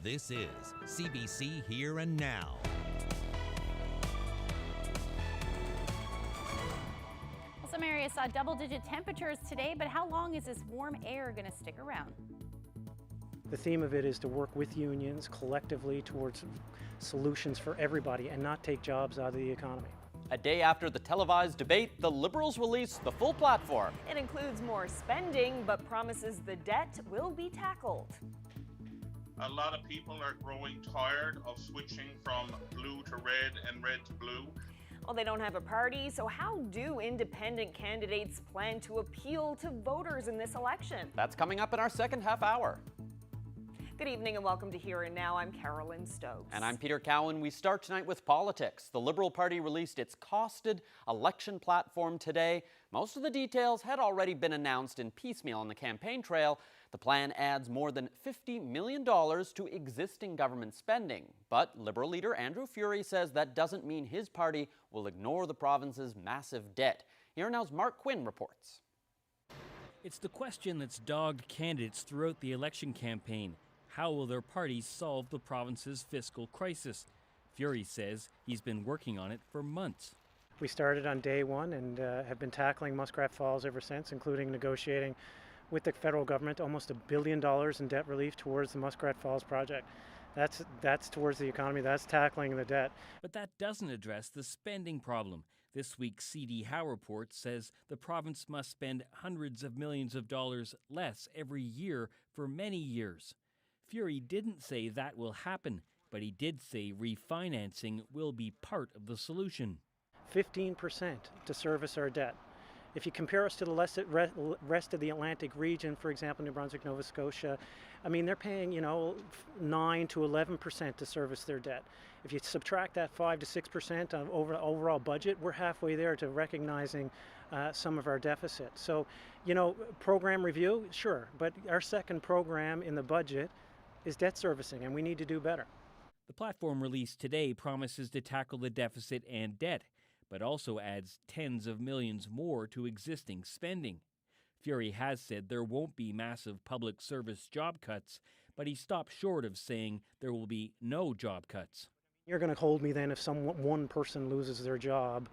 This is CBC Here and Now. Well, some areas saw double-digit temperatures today, but how long is this warm air going to stick around? The theme of it is to work with unions collectively towards solutions for everybody and not take jobs out of the economy. A day after the televised debate, the Liberals released the full platform. It includes more spending, but promises the debt will be tackled. A lot of people are growing tired of switching from blue to red and red to blue. Well, they don't have a party, so how do independent candidates plan to appeal to voters in this election? That's coming up in our second half hour. Good evening and welcome to Here and Now. I'm Carolyn Stokes. And I'm Peter Cowan. We start tonight with politics. The Liberal Party released its costed election platform today. Most of the details had already been announced in piecemeal on the campaign trail. The plan adds more than $50 million to existing government spending. But Liberal leader Andrew Furey says that doesn't mean his party will ignore the province's massive debt. Here Now's Mark Quinn reports. It's the question that's dogged candidates throughout the election campaign. How will their parties solve the province's fiscal crisis? Furey says he's been working on it for months. We started on day one and have been tackling Muskrat Falls ever since, including negotiating with the federal government almost $1 billion in debt relief towards the Muskrat Falls project. That's towards the economy, that's tackling the debt. But that doesn't address the spending problem. This week's C.D. Howe report says the province must spend hundreds of millions of dollars less every year for many years. Furey didn't say that will happen, but he did say refinancing will be part of the solution. 15% to service our debt. If you compare us to the rest of the Atlantic region, for example, New Brunswick, Nova Scotia, I mean, they're paying, 9 to 11% to service their debt. If you subtract that 5 to 6% of overall budget, we're halfway there to recognizing some of our deficit. So, program review, sure, but our second program in the budget is debt servicing, and we need to do better. The platform released today promises to tackle the deficit and debt, but also adds tens of millions more to existing spending. Furey has said there won't be massive public service job cuts, but he stopped short of saying there will be no job cuts. You're going to hold me then if one person loses their job,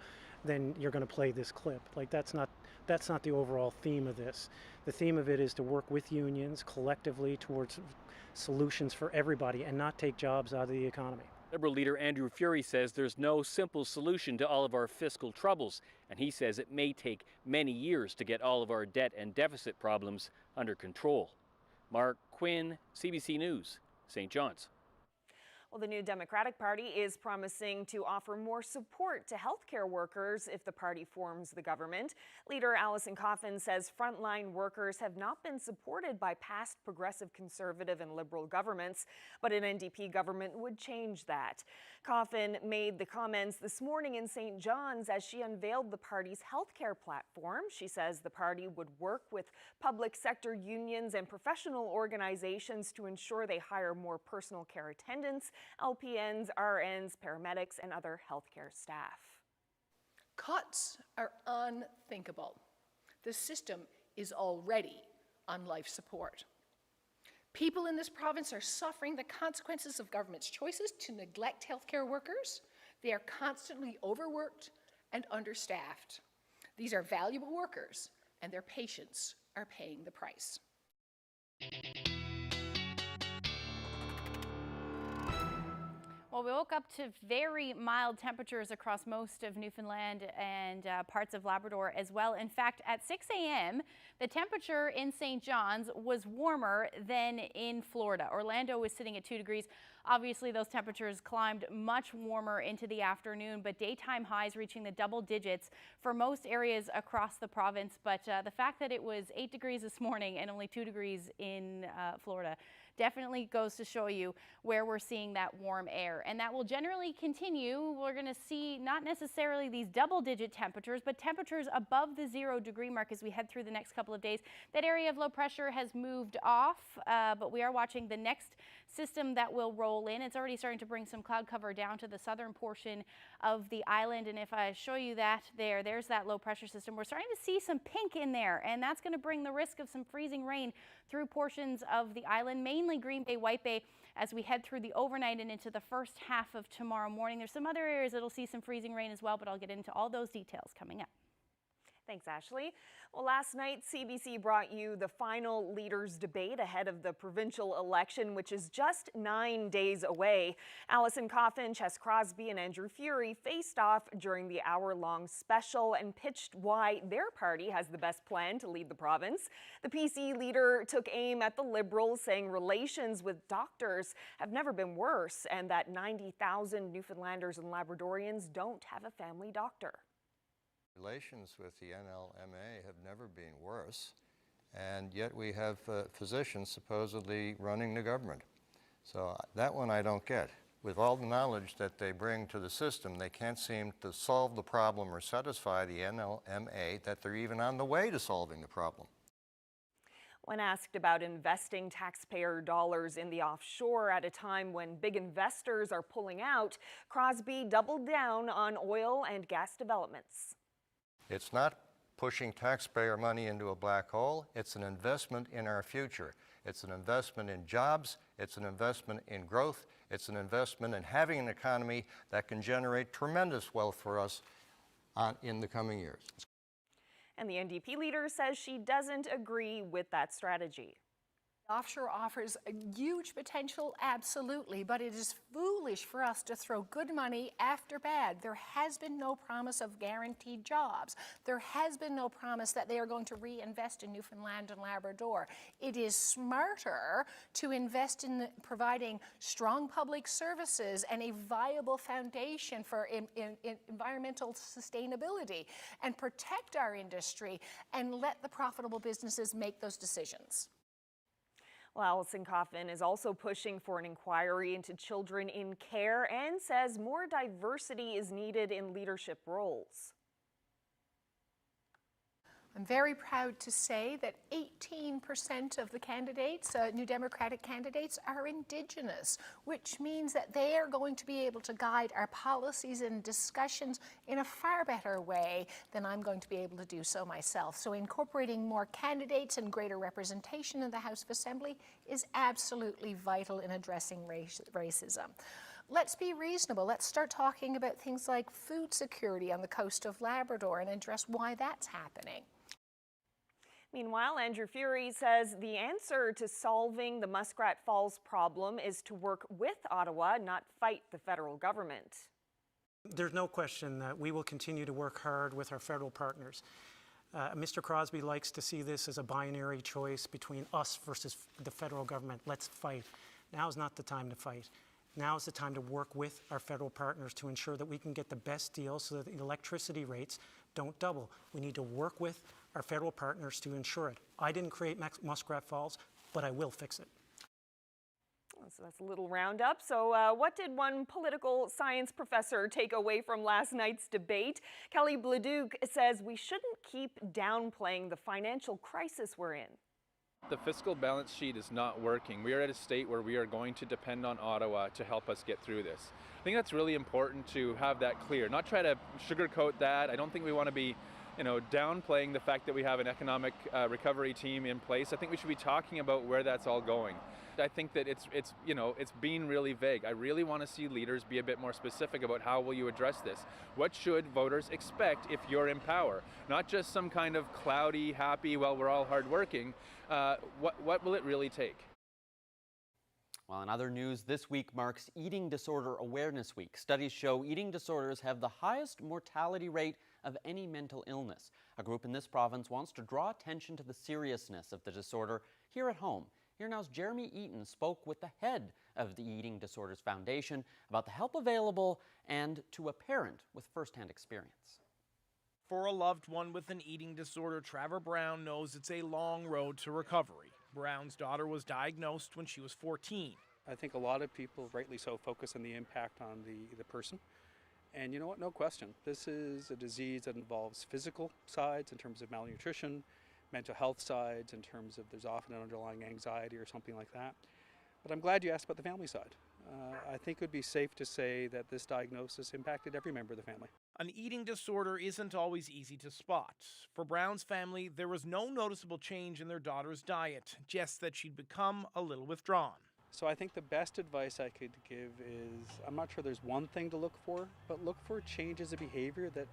then you're going to play this clip. Like that's not the overall theme of this. The theme of it is to work with unions collectively towards solutions for everybody and not take jobs out of the economy. Liberal leader Andrew Furey says there's no simple solution to all of our fiscal troubles, and he says it may take many years to get all of our debt and deficit problems under control. Mark Quinn, CBC News, St. John's. Well, the new Democratic Party is promising to offer more support to healthcare workers if the party forms the government. Leader Alison Coffin says frontline workers have not been supported by past progressive Conservative and Liberal governments, but an NDP government would change that. Coffin made the comments this morning in St. John's as she unveiled the party's healthcare platform. She says the party would work with public sector unions and professional organizations to ensure they hire more personal care attendants, LPNs, RNs, paramedics, and other healthcare staff. Cuts are unthinkable. The system is already on life support. People in this province are suffering the consequences of government's choices to neglect healthcare workers. They are constantly overworked and understaffed. These are valuable workers, and their patients are paying the price. Well, we woke up to very mild temperatures across most of Newfoundland and parts of Labrador as well. In fact, at 6 a.m., the temperature in St. John's was warmer than in Florida. Orlando was sitting at 2 degrees. Obviously, those temperatures climbed much warmer into the afternoon, but daytime highs reaching the double digits for most areas across the province. But the fact that it was 8 degrees this morning and only 2 degrees in Florida definitely goes to show you where we're seeing that warm air. And that will generally continue. We're going to see not necessarily these double-digit temperatures, but temperatures above the 0-degree mark as we head through the next couple of days. That area of low pressure has moved off, but we are watching the next system that will roll roll in. It's already starting to bring some cloud cover down to the southern portion of the island. And if I show you that there's that low pressure system. We're starting to see some pink in there, and that's going to bring the risk of some freezing rain through portions of the island, mainly Green Bay, White Bay, as we head through the overnight and into the first half of tomorrow morning. There's some other areas that'll see some freezing rain as well, but I'll get into all those details coming up. Thanks, Ashley. Well, last night, CBC brought you the final leaders debate ahead of the provincial election, which is just 9 days away. Alison Coffin, Ches Crosby, and Andrew Furey faced off during the hour-long special and pitched why their party has the best plan to lead the province. The PC leader took aim at the Liberals, saying relations with doctors have never been worse and that 90,000 Newfoundlanders and Labradorians don't have a family doctor. Relations with the NLMA have never been worse, and yet we have physicians supposedly running the government. So that one I don't get. With all the knowledge that they bring to the system, they can't seem to solve the problem or satisfy the NLMA that they're even on the way to solving the problem. When asked about investing taxpayer dollars in the offshore at a time when big investors are pulling out, Crosby doubled down on oil and gas developments. It's not pushing taxpayer money into a black hole. It's an investment in our future. It's an investment in jobs. It's an investment in growth. It's an investment in having an economy that can generate tremendous wealth for us in the coming years. And the NDP leader says she doesn't agree with that strategy. Offshore offers a huge potential, absolutely, but it is foolish for us to throw good money after bad. There has been no promise of guaranteed jobs. There has been no promise that they are going to reinvest in Newfoundland and Labrador. It is smarter to invest in providing strong public services and a viable foundation for environmental sustainability and protect our industry and let the profitable businesses make those decisions. Well, Alison Coffin is also pushing for an inquiry into children in care and says more diversity is needed in leadership roles. I'm very proud to say that 18% of the candidates, New Democratic candidates, are Indigenous, which means that they are going to be able to guide our policies and discussions in a far better way than I'm going to be able to do so myself. So incorporating more candidates and greater representation in the House of Assembly is absolutely vital in addressing racism. Let's be reasonable. Let's start talking about things like food security on the coast of Labrador and address why that's happening. Meanwhile, Andrew Furey says the answer to solving the Muskrat Falls problem is to work with Ottawa, not fight the federal government. There's no question that we will continue to work hard with our federal partners. Mr. Crosby likes to see this as a binary choice between us versus the federal government. Let's fight. Now is not the time to fight. Now is the time to work with our federal partners to ensure that we can get the best deal so that the electricity rates don't double. We need to work with our federal partners to ensure it. I didn't create Muskrat Falls, but I will fix it. So that's a little roundup. So what did one political science professor take away from last night's debate? Kelly Bladuc says we shouldn't keep downplaying the financial crisis we're in. The fiscal balance sheet is not working. We are at a state where we are going to depend on Ottawa to help us get through this. I think that's really important to have that clear, not try to sugarcoat that. I don't think we want to be downplaying the fact that we have an economic recovery team in place. I think we should be talking about where that's all going. I think that it's being really vague. I really want to see leaders be a bit more specific about how will you address this. What should voters expect if you're in power? Not just some kind of cloudy, happy, well, we're all hardworking. What will it really take? Well, in other news, this week marks Eating Disorder Awareness Week. Studies show eating disorders have the highest mortality rate of any mental illness. A group in this province wants to draw attention to the seriousness of the disorder here at home. Here Now's Jeremy Eaton spoke with the head of the Eating Disorders Foundation about the help available and to a parent with firsthand experience. For a loved one with an eating disorder, Trevor Brown knows it's a long road to recovery. Brown's daughter was diagnosed when she was 14. I think a lot of people, rightly so, focus on the impact on the person. And you know what? No question. This is a disease that involves physical sides in terms of malnutrition, mental health sides in terms of there's often an underlying anxiety or something like that. But I'm glad you asked about the family side. I think it would be safe to say that this diagnosis impacted every member of the family. An eating disorder isn't always easy to spot. For Brown's family, there was no noticeable change in their daughter's diet, just that she'd become a little withdrawn. So I think the best advice I could give is, I'm not sure there's one thing to look for, but look for changes of behavior that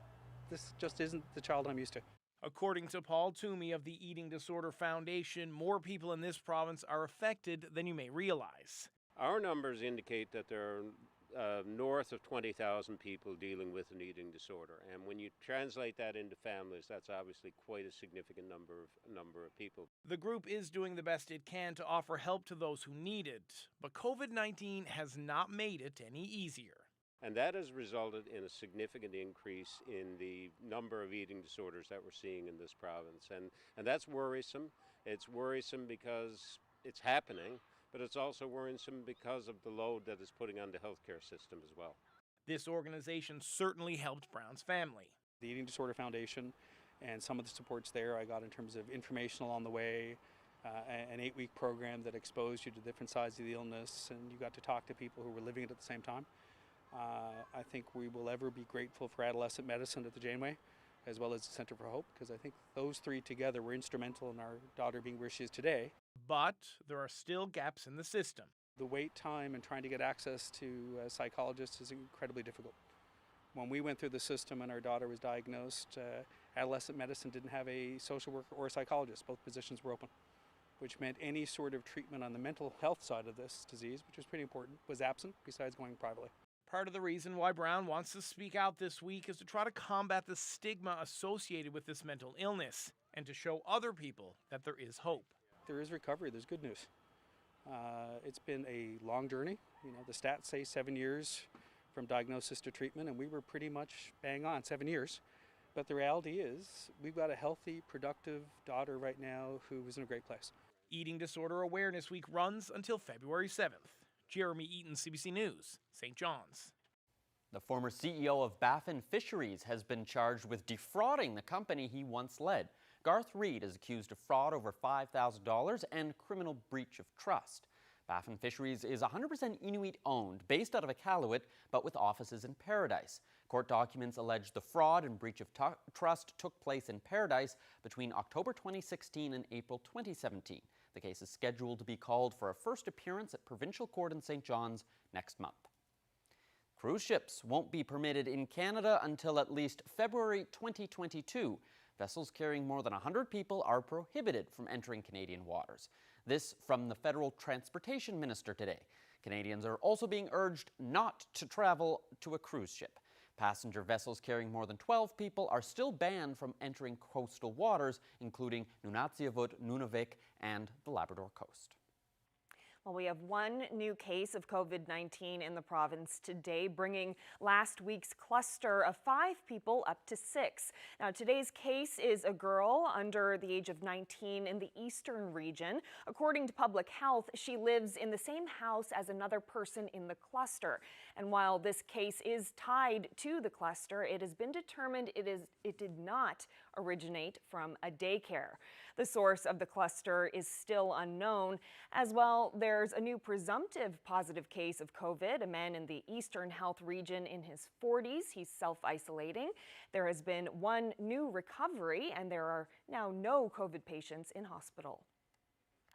this just isn't the child I'm used to. According to Paul Toomey of the Eating Disorder Foundation, more people in this province are affected than you may realize. Our numbers indicate that there are north of 20,000 people dealing with an eating disorder, and when you translate that into families, that's obviously quite a significant number of people. The group is doing the best it can to offer help to those who need it, but COVID-19 has not made it any easier. And that has resulted in a significant increase in the number of eating disorders that we're seeing in this province, and that's worrisome. It's worrisome because it's happening, but it's also worrisome because of the load that it's putting on the healthcare system as well. This organization certainly helped Brown's family. The Eating Disorder Foundation and some of the supports there I got in terms of information along the way, an 8-week program that exposed you to different sides of the illness, and you got to talk to people who were living it at the same time. I think we will ever be grateful for adolescent medicine at the Janeway, as well as the Centre for Hope, because I think those three together were instrumental in our daughter being where she is today. But there are still gaps in the system. The wait time and trying to get access to psychologists is incredibly difficult. When we went through the system and our daughter was diagnosed, adolescent medicine didn't have a social worker or a psychologist. Both positions were open, which meant any sort of treatment on the mental health side of this disease, which was pretty important, was absent besides going privately. Part of the reason why Brown wants to speak out this week is to try to combat the stigma associated with this mental illness and to show other people that there is hope. There is recovery, there's good news. It's been a long journey. You know, the stats say 7 years from diagnosis to treatment, and we were pretty much bang on 7 years. But the reality is we've got a healthy, productive daughter right now who is in a great place. Eating Disorder Awareness Week runs until February 7th. Jeremy Eaton, CBC News, St. John's. The former CEO of Baffin Fisheries has been charged with defrauding the company he once led. Garth Reid is accused of fraud over $5,000 and criminal breach of trust. Baffin Fisheries is 100% Inuit-owned, based out of Iqaluit, but with offices in Paradise. Court documents allege the fraud and breach of trust took place in Paradise between October 2016 and April 2017. The case is scheduled to be called for a first appearance at Provincial Court in St. John's next month. Cruise ships won't be permitted in Canada until at least February 2022. Vessels carrying more than 100 people are prohibited from entering Canadian waters. This from the Federal Transportation Minister today. Canadians are also being urged not to travel to a cruise ship. Passenger vessels carrying more than 12 people are still banned from entering coastal waters, including Nunatsiavut, Nunavik, and the Labrador coast. Well, we have one new case of COVID-19 in the province today, bringing last week's cluster of 5 people up to 6. Now, today's case is a girl under the age of 19 in the eastern region. According to Public Health, she lives in the same house as another person in the cluster. And while this case is tied to the cluster, it has been determined it did not originate from a daycare. The source of the cluster is still unknown. As well, there's a new presumptive positive case of COVID, a man in the Eastern Health region in his 40s. He's self-isolating. There has been one new recovery, and there are now no COVID patients in hospital.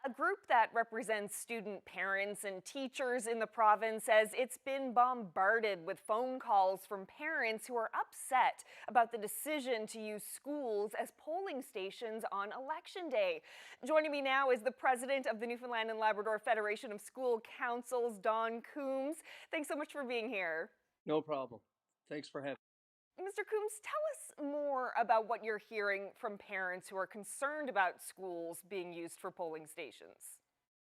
A group that represents student parents and teachers in the province says it's been bombarded with phone calls from parents who are upset about the decision to use schools as polling stations on Election Day. Joining me now is the president of the Newfoundland and Labrador Federation of School Councils, Don Coombs. Thanks so much for being here. No problem. Thanks for having me. Mr. Coombs, tell us more about what you're hearing from parents who are concerned about schools being used for polling stations.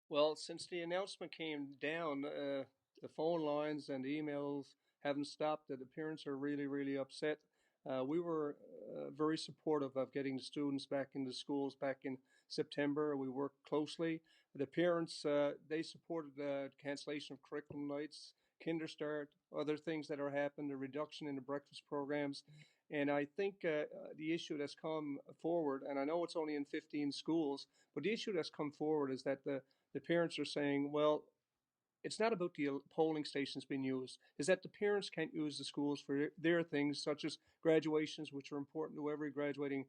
Well, since the announcement came down, the phone lines and emails haven't stopped. The parents are really, really upset. We were very supportive of getting the students back into schools back in September. We worked closely. The parents, they supported the cancellation of curriculum nights, Kinder Start, other things that are happening, the reduction in the breakfast programs. And I think the issue that's come forward, and I know it's only in 15 schools, but the issue that's come forward is that the parents are saying, well, it's not about the polling stations being used, is that the parents can't use the schools for their things, such as graduations, which are important to every graduating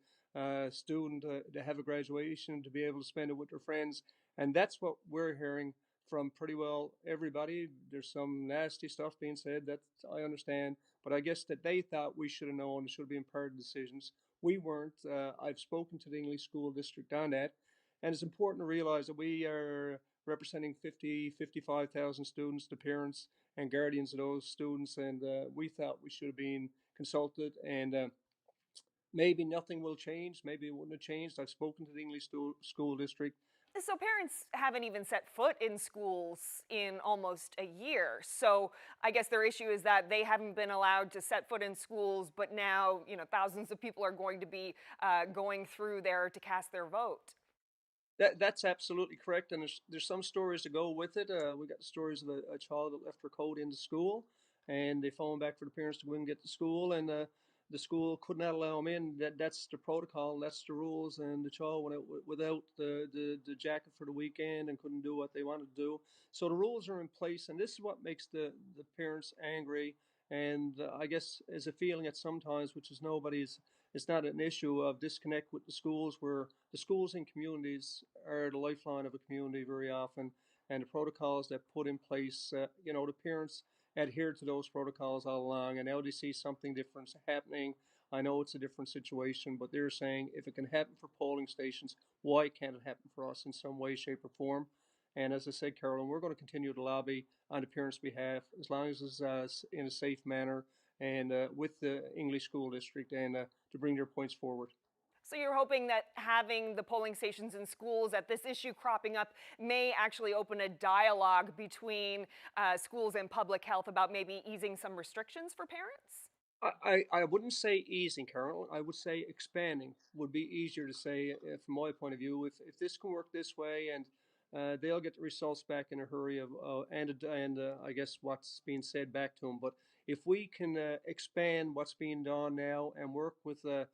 student to have a graduation, to be able to spend it with their friends. And that's what we're hearing from pretty well everybody. There's some nasty stuff being said, that I understand, but I guess that they thought we should have known, it should have been part of the decisions. We weren't. I've spoken to the English School District on that, and it's important to realize that we are representing 55,000 students, the parents and guardians of those students, and we thought we should have been consulted, and maybe nothing will change, maybe it wouldn't have changed. I've spoken to the English School District. So parents haven't even set foot in schools in almost a year. So I guess their issue is that they haven't been allowed to set foot in schools, but now, thousands of people are going to be going through there to cast their vote. That's absolutely correct, and there's some stories to go with it. We got the stories of a child that left her coat in the school, and they phoned back for the parents to go and get to school, and the school could not allow them in. That's the protocol, that's the rules, and the child went out without the jacket for the weekend and couldn't do what they wanted to do. So the rules are in place, and this is what makes the parents angry. And I guess as a feeling at sometimes, which is nobody's, it's not an issue of disconnect with the schools, where the schools in communities are the lifeline of a community very often, and the protocols that put in place, the parents adhere to those protocols all along, and now they see something different happening. I know it's a different situation, but they're saying if it can happen for polling stations, why can't it happen for us in some way, shape, or form? And as I said, Carolyn, we're going to continue to lobby on the parents' behalf as long as it's in a safe manner, and with the English School District, and to bring their points forward. So you're hoping that having the polling stations in schools, at this issue cropping up, may actually open a dialogue between schools and public health about maybe easing some restrictions for parents? I wouldn't say easing, Carol. I would say expanding would be easier to say from my point of view. If this can work this way, and they'll get the results back in a hurry, and I guess what's being said back to them. But if we can expand what's being done now and work with the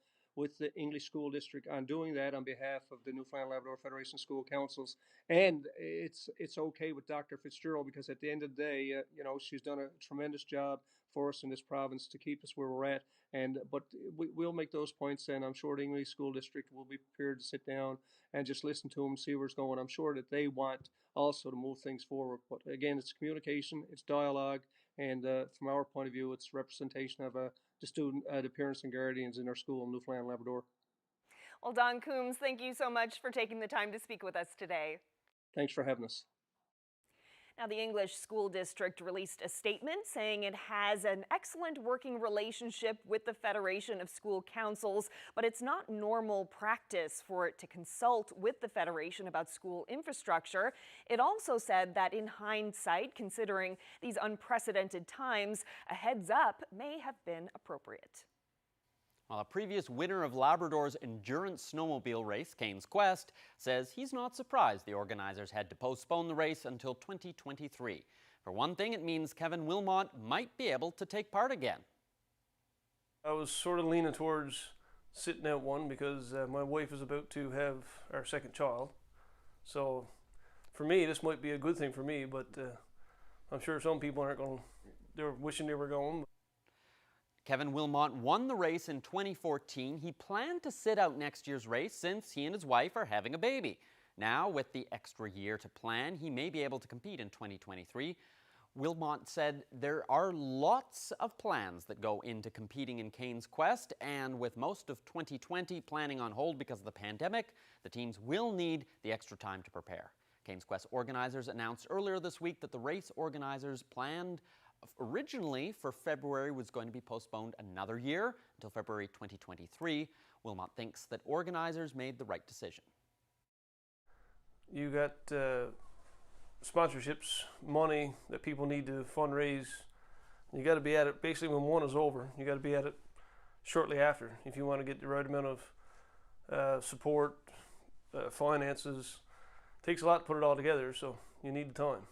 English School District on doing that on behalf of the Newfoundland and Labrador Federation of School Councils, and it's okay with Dr. Fitzgerald, because at the end of the day, she's done a tremendous job for us in this province to keep us where we're at. But we'll make those points, and I'm sure the English School District will be prepared to sit down and just listen to them, see where it's going. I'm sure that they want also to move things forward. But again, it's communication, it's dialogue, and from our point of view, it's representation of the parents and guardians in our school in Newfoundland and Labrador. Well, Don Coombs, thank you so much for taking the time to speak with us today. Thanks for having us. Now, the English School District released a statement saying it has an excellent working relationship with the Federation of School Councils, but it's not normal practice for it to consult with the Federation about school infrastructure. It also said that in hindsight, considering these unprecedented times, a heads up may have been appropriate. Well, a previous winner of Labrador's endurance snowmobile race, Cain's Quest, says he's not surprised the organizers had to postpone the race until 2023. For one thing, it means Kevin Wilmot might be able to take part again. I was sort of leaning towards sitting out one because my wife is about to have our second child. So for me, this might be a good thing for me, but I'm sure some people aren't going, they're wishing they were going. Kevin Wilmot won the race in 2014. He planned to sit out next year's race since he and his wife are having a baby. Now, with the extra year to plan, he may be able to compete in 2023. Wilmot said there are lots of plans that go into competing in Cain's Quest, and with most of 2020 planning on hold because of the pandemic, the teams will need the extra time to prepare. Cain's Quest organizers announced earlier this week that the race organizers planned originally for February was going to be postponed another year until February 2023. Wilmot thinks that organizers made the right decision. You got sponsorships, money that people need to fundraise. You got to be at it basically when one is over. You got to be at it shortly after if you want to get the right amount of support, finances. It takes a lot to put it all together, so you need the time.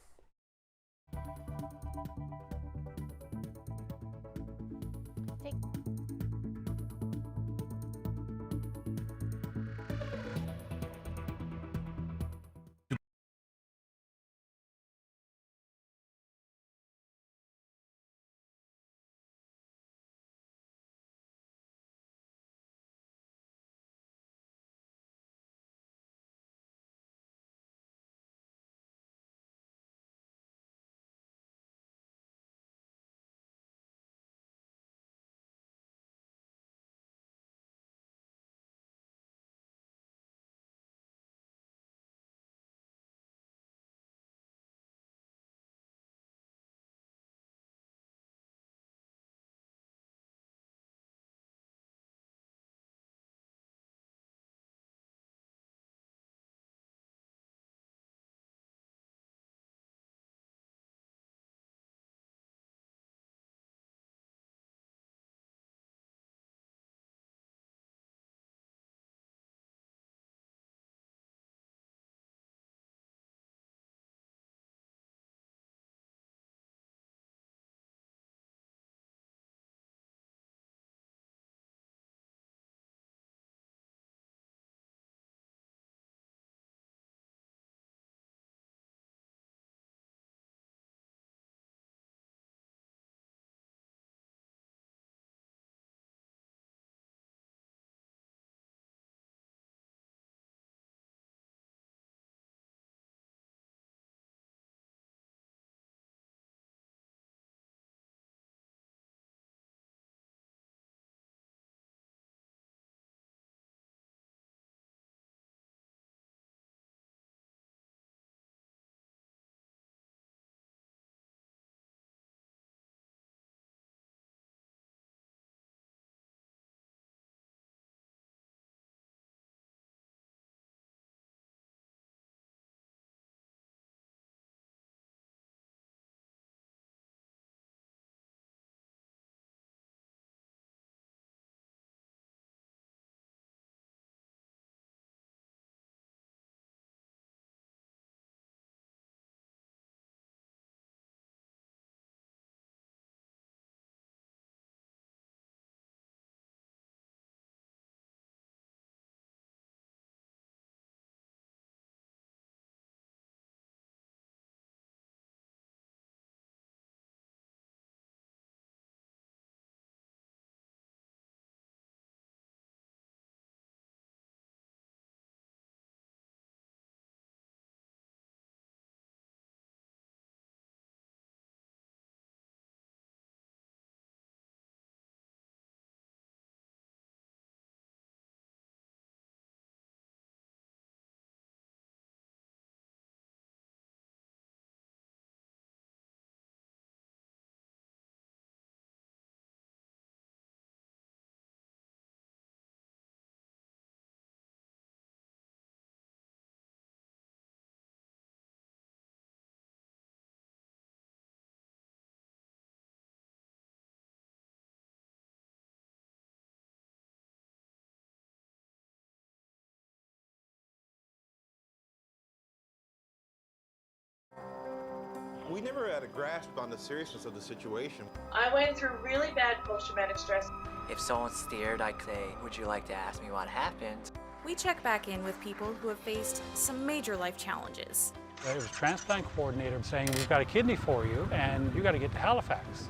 we never had a grasp on the seriousness of the situation. I went through really bad post-traumatic stress. If someone stared, I'd say, would you like to ask me what happened? We check back in with people who have faced some major life challenges. There was a transplant coordinator saying, we've got a kidney for you and you got to get to Halifax.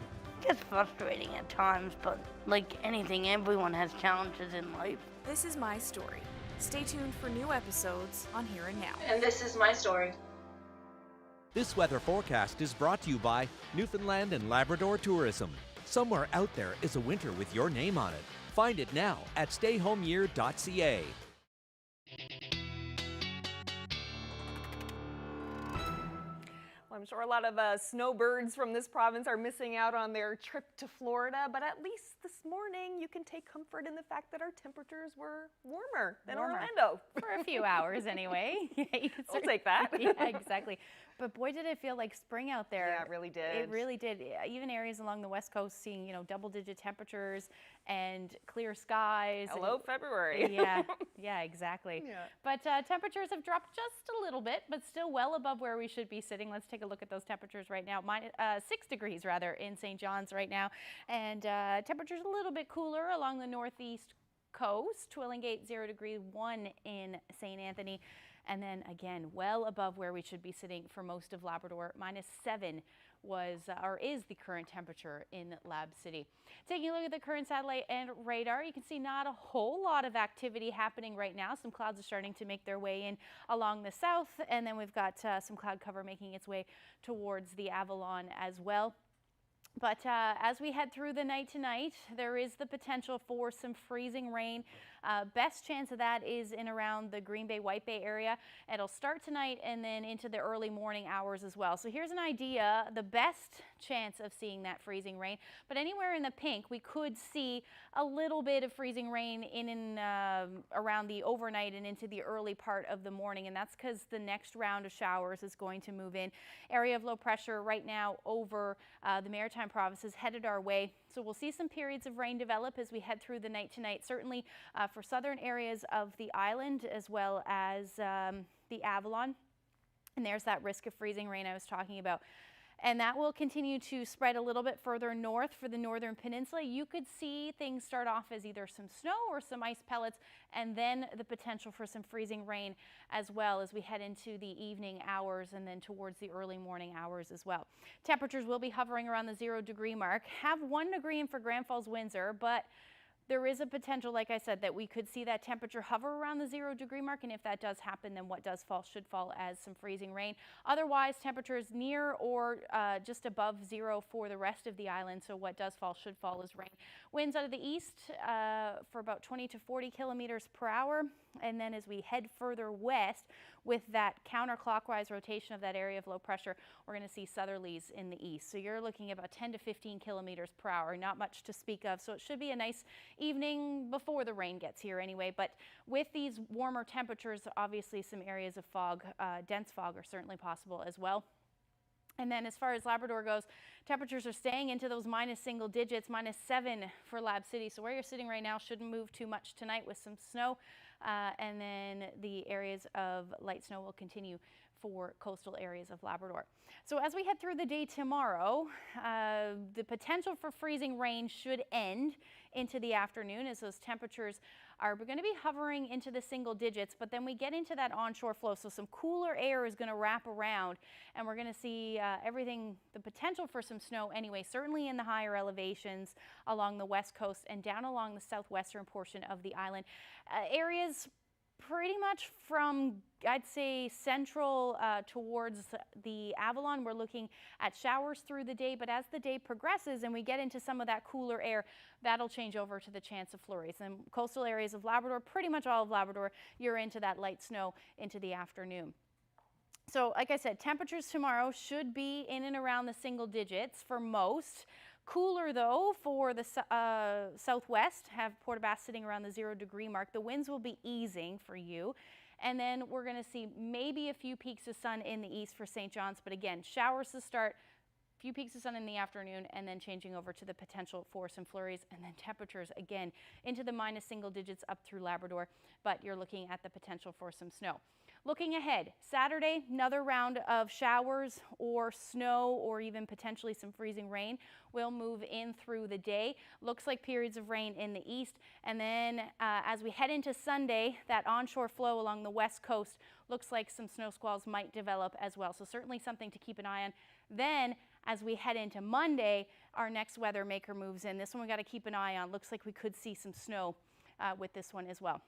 It's frustrating at times, but like anything, everyone has challenges in life. This is my story. Stay tuned for new episodes on Here and Now. And this is my story. This weather forecast is brought to you by Newfoundland and Labrador Tourism. Somewhere out there is a winter with your name on it. Find it now at stayhomeyear.ca. I'm sure a lot of snowbirds from this province are missing out on their trip to Florida, but at least this morning you can take comfort in the fact that our temperatures were warmer than Orlando. For a few hours anyway. We'll take that. Yeah, exactly. But boy, did it feel like spring out there. Yeah, it really did. It really did. Even areas along the west coast seeing, you know, double-digit temperatures and clear skies. Hello, February. Yeah, exactly. Yeah. But temperatures have dropped just a little bit, but still well above where we should be sitting. Let's take a look at those temperatures right now. 6 degrees rather in St. John's right now, and temperatures a little bit cooler along the northeast coast. Twillingate 0 degree 1 in St. Anthony. And then again, well above where we should be sitting for most of Labrador. -7 was or is the current temperature in Lab City. Taking a look at the current satellite and radar, you can see not a whole lot of activity happening right now. Some clouds are starting to make their way in along the south, and then we've got some cloud cover making its way towards the Avalon as well. But as we head through the night tonight, there is the potential for some freezing rain. Best chance of that is in around the Green Bay, White Bay area. It'll start tonight and then into the early morning hours as well. So here's an idea, the best chance of seeing that freezing rain. But anywhere in the pink, we could see a little bit of freezing rain in and around the overnight and into the early part of the morning. And that's because the next round of showers is going to move in. Area of low pressure right now over the Maritime provinces headed our way. So we'll see some periods of rain develop as we head through the night tonight, certainly for southern areas of the island as well as the Avalon. And there's that risk of freezing rain I was talking about. And that will continue to spread a little bit further north for the northern peninsula. You could see things start off as either some snow or some ice pellets, and then the potential for some freezing rain as well as we head into the evening hours and then towards the early morning hours as well. Temperatures will be hovering around the 0 degree mark. Have 1 degree in for Grand Falls, Windsor, but there is a potential, like I said, that we could see that temperature hover around the 0 degree mark, and if that does happen, then what does fall should fall as some freezing rain. Otherwise, temperatures near or just above 0 for the rest of the island, so what does fall should fall as rain. Winds out of the east for about 20 to 40 kilometers per hour, and then as we head further west with that counterclockwise rotation of that area of low pressure, we're going to see southerlies in the east. So you're looking at about 10 to 15 kilometers per hour, not much to speak of, so it should be a nice evening before the rain gets here anyway. But with these warmer temperatures, obviously some areas of fog, dense fog, are certainly possible as well. And then as far as Labrador goes, temperatures are staying into those minus single digits, -7 for Lab City. So where you're sitting right now shouldn't move too much tonight with some snow. And then the areas of light snow will continue for coastal areas of Labrador. So as we head through the day tomorrow, the potential for freezing rain should end into the afternoon as those temperatures are going to be hovering into the single digits, but then we get into that onshore flow. So some cooler air is going to wrap around, and we're going to see the potential for some snow anyway, certainly in the higher elevations along the west coast and down along the southwestern portion of the island. Areas pretty much from, I'd say, central towards the Avalon. We're looking at showers through the day, but as the day progresses and we get into some of that cooler air, that'll change over to the chance of flurries. And coastal areas of Labrador, pretty much all of Labrador, you're into that light snow into the afternoon. So like I said, temperatures tomorrow should be in and around the single digits for most. Cooler though for the southwest, have Port aux Basques sitting around the 0 degree mark. The winds will be easing for you. And then we're going to see maybe a few peaks of sun in the east for St. John's. But again, showers to start, a few peaks of sun in the afternoon, and then changing over to the potential for some flurries. And then temperatures again into the minus single digits up through Labrador. But you're looking at the potential for some snow. Looking ahead, Saturday, another round of showers or snow or even potentially some freezing rain will move in through the day. Looks like periods of rain in the east. And then as we head into Sunday, that onshore flow along the west coast looks like some snow squalls might develop as well. So certainly something to keep an eye on. Then as we head into Monday, our next weather maker moves in. This one we got to keep an eye on. Looks like we could see some snow with this one as well.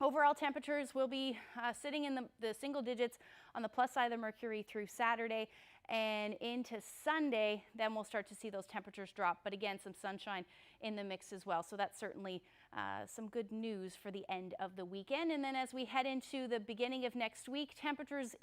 Overall temperatures will be sitting in the single digits on the plus side of the mercury through Saturday and into Sunday. Then we'll start to see those temperatures drop. But again, some sunshine in the mix as well. So that's certainly some good news for the end of the weekend. And then as we head into the beginning of next week, temperatures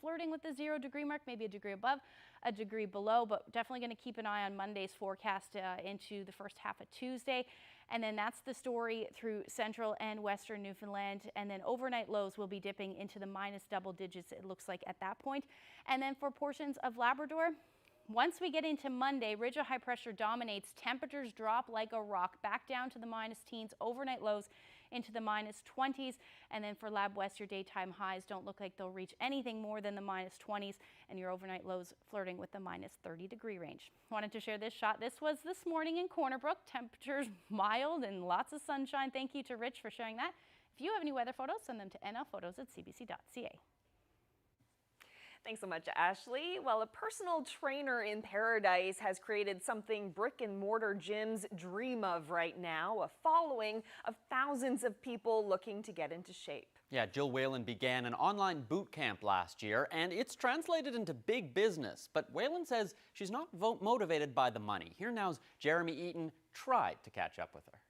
flirting with the 0 degree mark, maybe a degree above, a degree below, but definitely going to keep an eye on Monday's forecast into the first half of Tuesday. And then that's the story through central and western Newfoundland. And then overnight lows will be dipping into the minus double digits, it looks like, at that point. And then for portions of Labrador, once we get into Monday, ridge of high pressure dominates. Temperatures drop like a rock back down to the minus teens, overnight lows into the minus 20s. And then for Lab West, your daytime highs don't look like they'll reach anything more than the minus 20s, and your overnight lows flirting with the minus 30 degree range. Wanted to share this shot. This was this morning in Corner Brook. Temperatures mild and lots of sunshine. Thank you to Rich for sharing that. If you have any weather photos, send them to nlphotos@cbc.ca. Thanks so much, Ashley. Well, a personal trainer in Paradise has created something brick and mortar gyms dream of right now, a following of thousands of people looking to get into shape. Yeah, Jill Whalen began an online boot camp last year, and it's translated into big business. But Whalen says she's not motivated by the money. Here now's Jeremy Eaton tried to catch up with her.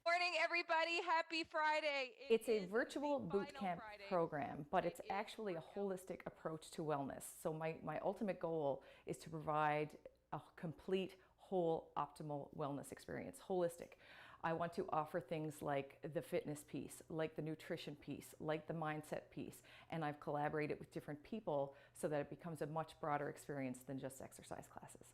Morning, everybody. Happy Friday. It's a virtual boot camp program, but it's actually a holistic approach to wellness. So my ultimate goal is to provide a complete, whole, optimal wellness experience, holistic. I want to offer things like the fitness piece, like the nutrition piece, like the mindset piece, and I've collaborated with different people so that it becomes a much broader experience than just exercise classes.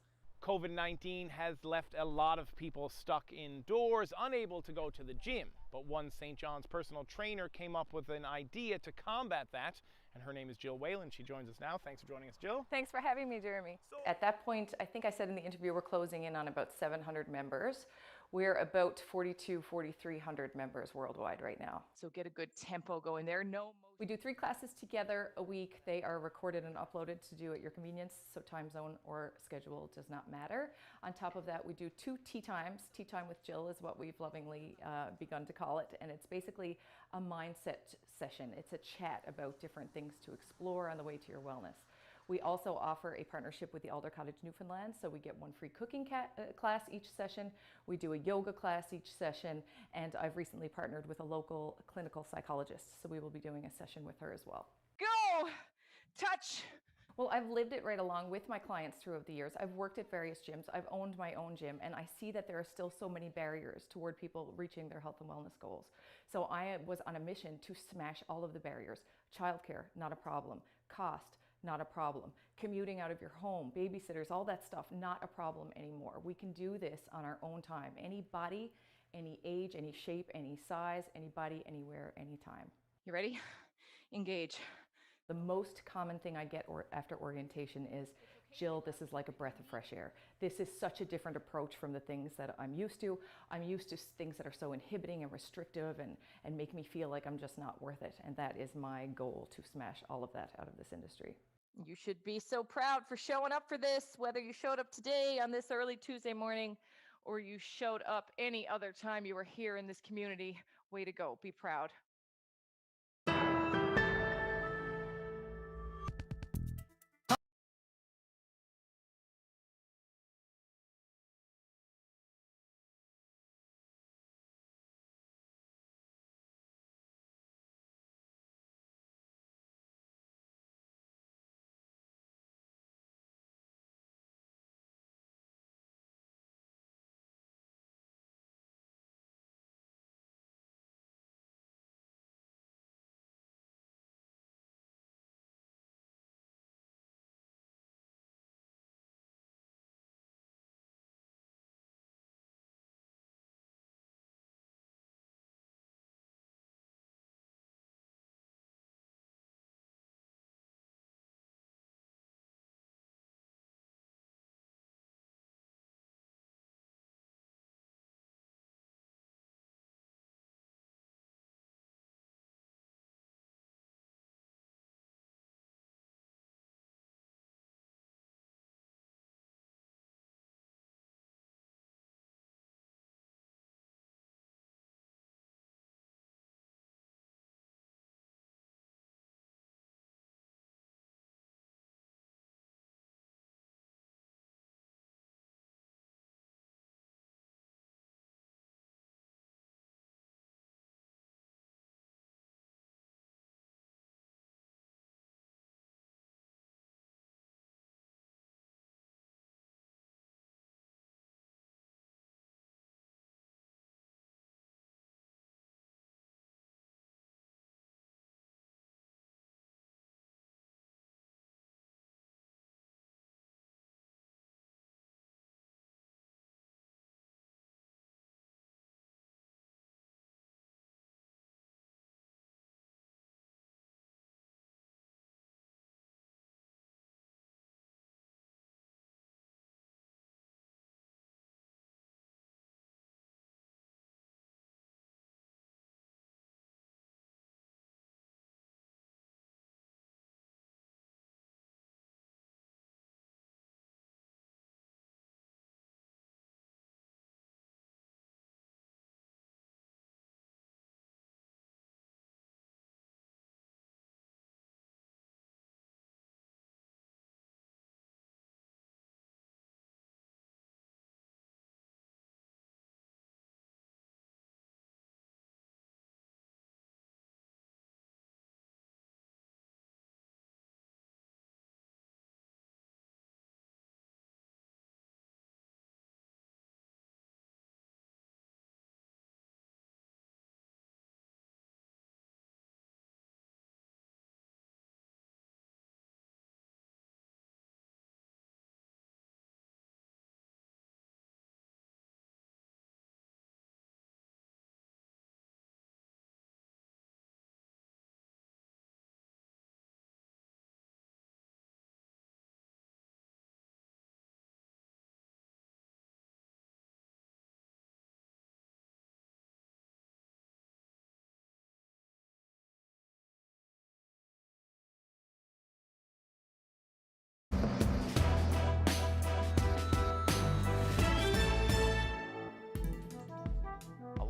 COVID-19 has left a lot of people stuck indoors, unable to go to the gym. But one St. John's personal trainer came up with an idea to combat that, and her name is Jill Whalen. She joins us now. Thanks for joining us, Jill. Thanks for having me, Jeremy. At that point, I think I said in the interview, we're closing in on about 700 members. We're about 4,300 members worldwide right now. So get a good tempo going there. We do 3 classes together a week. They are recorded and uploaded to do at your convenience, so time zone or schedule does not matter. On top of that, we do 2 tea times. Tea time with Jill is what we've lovingly begun to call it, and it's basically a mindset session. It's a chat about different things to explore on the way to your wellness. We also offer a partnership with the Alder Cottage Newfoundland, so we get 1 free cooking class each session. We do a yoga class each session, and I've recently partnered with a local clinical psychologist, so we will be doing a session with her as well. Go! Touch! Well, I've lived it right along with my clients throughout the years. I've worked at various gyms. I've owned my own gym, and I see that there are still so many barriers toward people reaching their health and wellness goals. So I was on a mission to smash all of the barriers. Childcare, not a problem. Cost, not a problem. Commuting out of your home, babysitters, all that stuff, not a problem anymore. We can do this on our own time. Any body, any age, any shape, any size, anybody, anywhere, anytime. You ready? Engage. The most common thing I get after orientation is, Jill, this is like a breath of fresh air. This is such a different approach from the things that I'm used to. I'm used to things that are so inhibiting and restrictive and make me feel like I'm just not worth it. And that is my goal, to smash all of that out of this industry. You should be so proud for showing up for this, whether you showed up today on this early Tuesday morning or you showed up any other time you were here in this community. Way to go. Be proud.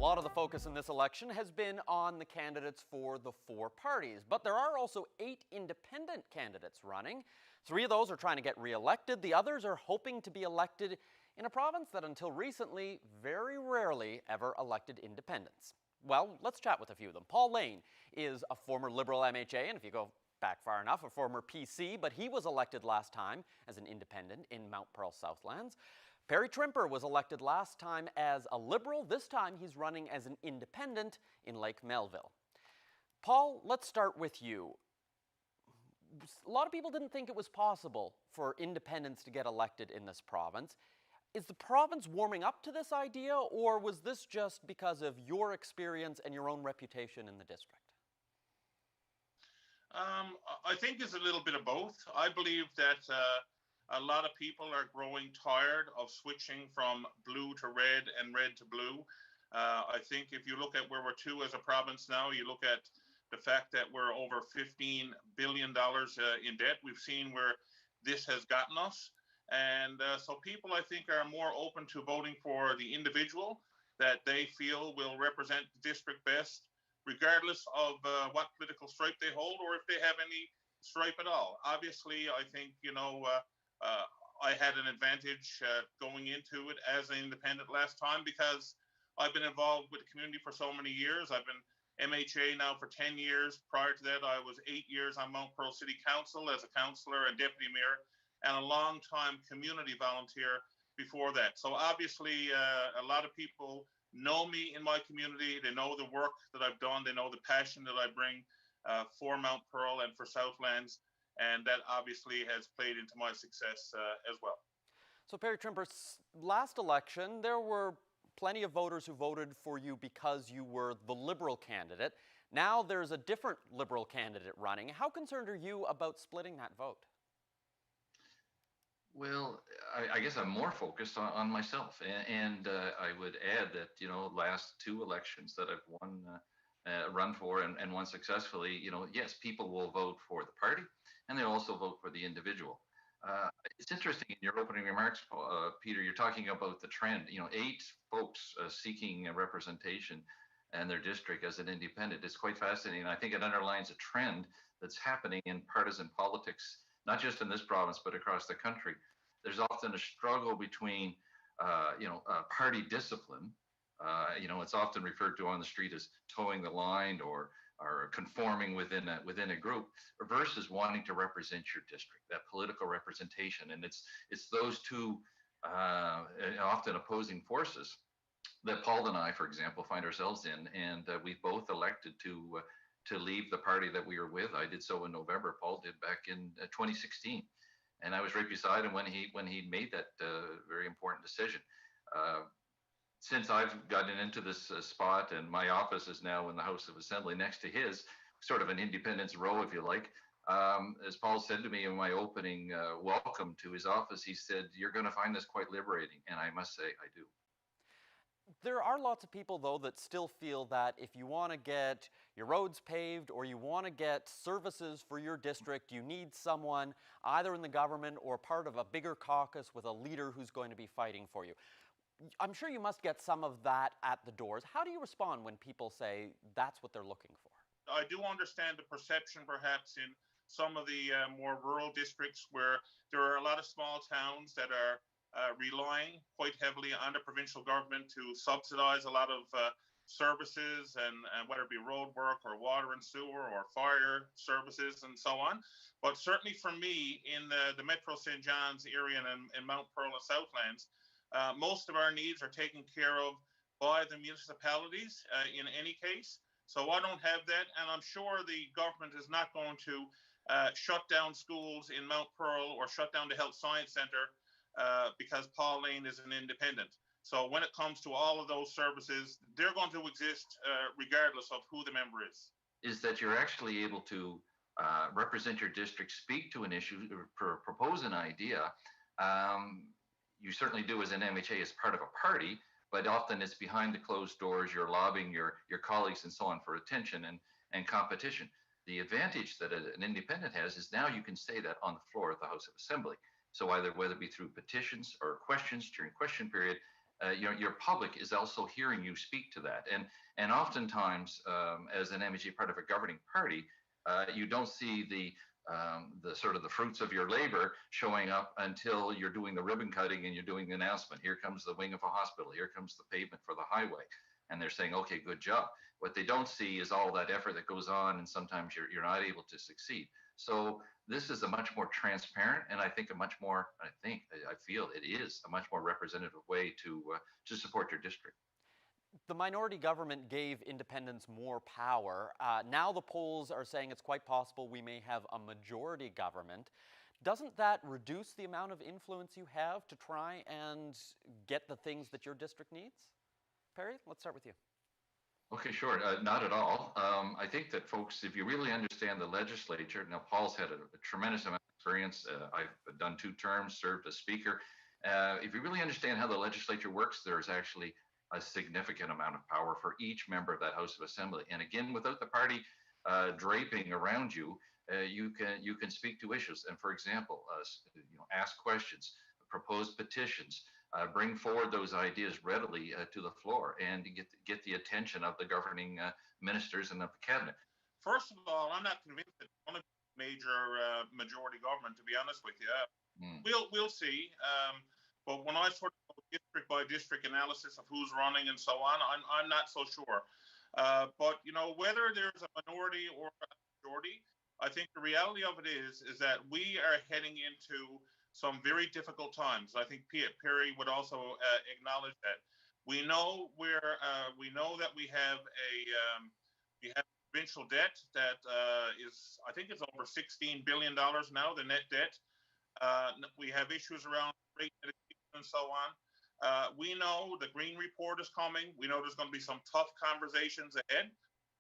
lot of the focus in this election has been on the candidates for the 4 parties, but there are also 8 independent candidates running. 3 of those are trying to get re-elected. The others are hoping to be elected in a province that until recently very rarely ever elected independents. Well, let's chat with a few of them. Paul Lane is a former Liberal MHA, and if you go back far enough, a former PC, but he was elected last time as an independent in Mount Pearl Southlands. Perry Trimper was elected last time as a Liberal. This time he's running as an independent in Lake Melville. Paul, let's start with you. A lot of people didn't think it was possible for independents to get elected in this province. Is the province warming up to this idea, or was this just because of your experience and your own reputation in the district? I think it's a little bit of both. I believe that a lot of people are growing tired of switching from blue to red and red to blue. I think if you look at where we're to as a province now, you look at the fact that we're over $15 billion in debt. We've seen where this has gotten us. And so people, I think, are more open to voting for the individual that they feel will represent the district best, regardless of what political stripe they hold or if they have any stripe at all. Obviously, I think, I had an advantage going into it as an independent last time because I've been involved with the community for so many years. I've been MHA now for 10 years. Prior to that, I was 8 years on Mount Pearl City Council as a councillor and deputy mayor, and a long-time community volunteer before that. So obviously, a lot of people know me in my community. They know the work that I've done. They know the passion that I bring for Mount Pearl and for Southlands. And that obviously has played into my success as well. So Perry Trimper, last election, there were plenty of voters who voted for you because you were the Liberal candidate. Now there's a different Liberal candidate running. How concerned are you about splitting that vote? Well, I guess I'm more focused on myself. And I would add that, last 2 elections that I've run for and won successfully, yes, people will vote for the party and they'll also vote for the individual. It's interesting in your opening remarks, Peter, you're talking about the trend, 8 folks seeking a representation in their district as an independent. It's quite fascinating. I think it underlines a trend that's happening in partisan politics, not just in this province, but across the country. There's often a struggle between, party discipline. It's often referred to on the street as towing the line or conforming within a group versus wanting to represent your district, that political representation. And it's those 2 often opposing forces that Paul and I, for example, find ourselves in. And we've both elected to leave the party that we were with. I did so in November. Paul did back in 2016. And I was right beside him when he made that very important decision. Since I've gotten into this spot, and my office is now in the House of Assembly next to his, sort of an independence row, if you like. As Paul said to me in my opening welcome to his office, he said, "You're going to find this quite liberating." And I must say, I do. There are lots of people, though, that still feel that if you want to get your roads paved or you want to get services for your district, you need someone either in the government or part of a bigger caucus with a leader who's going to be fighting for you. I'm sure you must get some of that at the doors. How do you respond when people say that's what they're looking for? I do understand the perception perhaps in some of the more rural districts where there are a lot of small towns that are relying quite heavily on the provincial government to subsidize a lot of services and whether it be road work or water and sewer or fire services and so on. But certainly for me in the Metro St. John's area and Mount Pearl and Southlands, most of our needs are taken care of by the municipalities in any case. So I don't have that. And I'm sure the government is not going to shut down schools in Mount Pearl or shut down the Health Science Centre because Paul Lane is an independent. So when it comes to all of those services, they're going to exist regardless of who the member is. Is that you're actually able to represent your district, speak to an issue, or propose an idea. You certainly do as an MHA as part of a party, but often it's behind the closed doors. You're lobbying your colleagues and so on for attention and competition. The advantage that an independent has is now you can say that on the floor of the House of Assembly. So whether it be through petitions or questions during question period, your public is also hearing you speak to that. And oftentimes, as an MHA part of a governing party, you don't see the sort of the fruits of your labor showing up until you're doing the ribbon cutting and you're doing the announcement. Here comes the wing of a hospital. Here comes the pavement for the highway. And they're saying, okay, good job. What they don't see is all that effort that goes on, and sometimes you're not able to succeed. So this is a much more transparent, and I feel it is a much more representative way to support your district. The minority government gave independents more power. Now the polls are saying it's quite possible we may have a majority government. Doesn't that reduce the amount of influence you have to try and get the things that your district needs? Perry, let's start with you. Okay, sure. Not at all. I think that folks, if you really understand the legislature, now Paul's had a tremendous amount of experience. I've done 2 terms, served as speaker. If you really understand how the legislature works, there's actually a significant amount of power for each member of that House of Assembly. And again, without the party draping around you, you can speak to issues. And for example, ask questions, propose petitions, bring forward those ideas readily to the floor, and get the attention of the governing ministers and of the cabinet. First of all, I'm not convinced that it's going to be a major majority government, to be honest with you. We'll see. But when I sort of go district by district analysis of who's running and so on, I'm not so sure. But whether there's a minority or a majority, I think the reality of it is that we are heading into some very difficult times. I think Perry would also acknowledge that. We know that we have provincial debt that I think it's over $16 billion now, the net debt. We have issues around rate mitigation and so on. We know the Green Report is coming. We know there's going to be some tough conversations ahead.